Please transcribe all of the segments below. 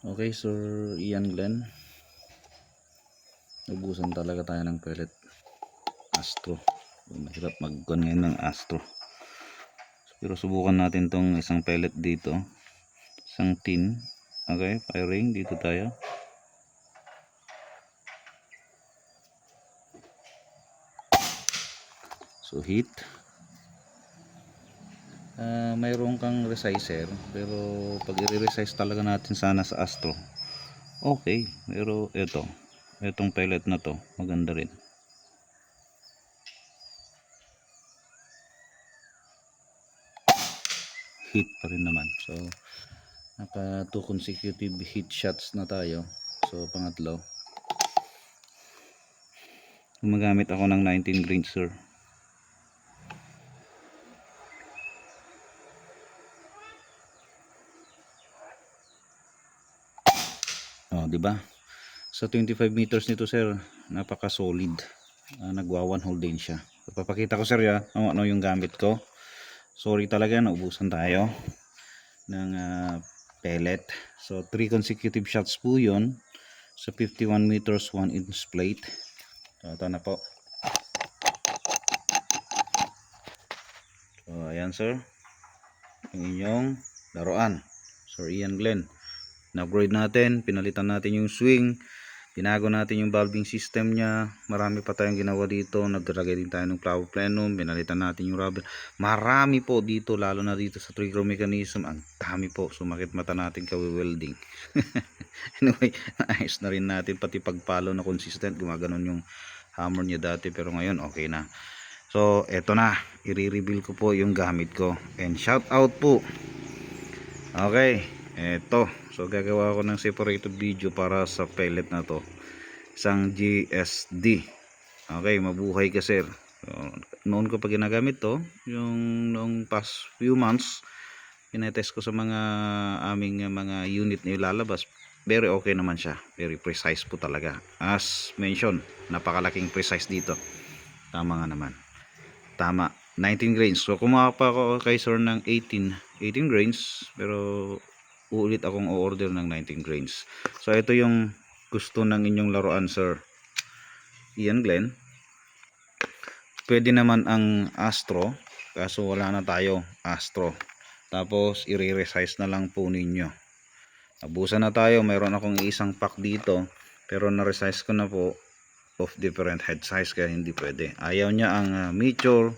Okay, Sir Ian Glenn. Ubusan talaga tayo ng pellet Astro. Mahirap mag-gun ngayon ng Astro. Pero subukan natin tong isang pellet dito. Isang tin. Okay, firing. Dito tayo. So hit. Mayroon kang resizer. Pero pag i-resize talaga natin sana sa Astro. Okay, pero itong pellet na to maganda rin. Hit pa rin naman. So naka 2 consecutive hit shots na tayo. So pangatlo, gumagamit ako ng 19 grains, sir. Oh, di ba? Sa 25 meters nito, sir, napaka solid. Nagwa one hole din siya. Papakita ko, sir, ya, ano yung gamit ko. Sorry talaga, naubusan tayo ng pellet. So 3 consecutive shots po yun sa 51 meters 1 inch plate. So ito na po. So ayan, sir, yung inyong laruan, Sir Ian Glenn. Na-upgrade natin, pinalitan natin yung swing, binago natin yung valving system nya, marami pa tayong ginawa dito, nagdragay din tayo ng flower plenum, pinalitan natin yung rubber, marami po dito, lalo na dito sa trigger mechanism, ang dami po, sumakit mata natin kawi-welding. Anyway, naayos na rin natin, pati pagpalo na consistent, gumaganon yung hammer nya dati, pero ngayon okay na. So eto na, i-reveal ko po yung gamit ko, and shout out po. Okay, eto, so gagawa ko ng separated video para sa pellet na to, isang GSD. Okay, mabuhay ka, sir. So, noon ko pa ginagamit to, yung noong past few months pinetest ko sa mga aming mga unit na ilalabas. Very okay naman siya, very precise po talaga, as mentioned, napakalaking precise dito. Tama nga naman, tama, 19 grains. So kumuha pa ako kay sir ng 18 grains, pero uulit akong o-order ng 19 grains. So ito yung gusto ng inyong laruan, Sir Ian Glenn. Pwede naman ang Astro, kaso wala na tayo Astro. Tapos i-resize na lang po ninyo. Abusan na tayo, mayroon akong isang pack dito, pero na-resize ko na po of different head size, kaya hindi pwede. Ayaw niya ang mature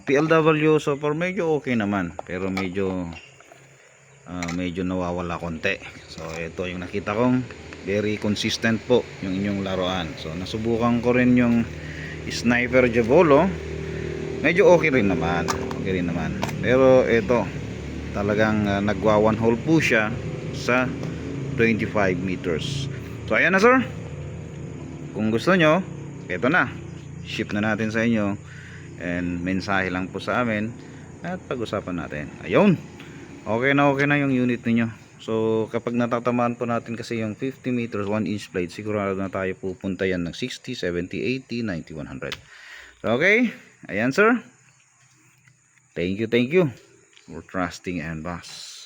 PLW, so for medyo okay naman, pero medyo nawawala konti. So ito yung nakita kong very consistent po yung inyong laruan. So nasubukan ko rin yung Sniper Diabolo, medyo okay rin naman, pero ito talagang nagwa one hole po siya sa 25 meters. So ayan na, sir, kung gusto nyo, ito na, ship na natin sa inyo, and mensahe lang po sa amin at pag-usapan natin. Ayun, okay na yung unit niyo. So kapag natatamaan po natin kasi yung 50 meters 1 inch plate, sigurado na tayo pupunta yan ng 60, 70, 80, 90, 100. So, okay, ayan, sir, thank you for trusting and boss.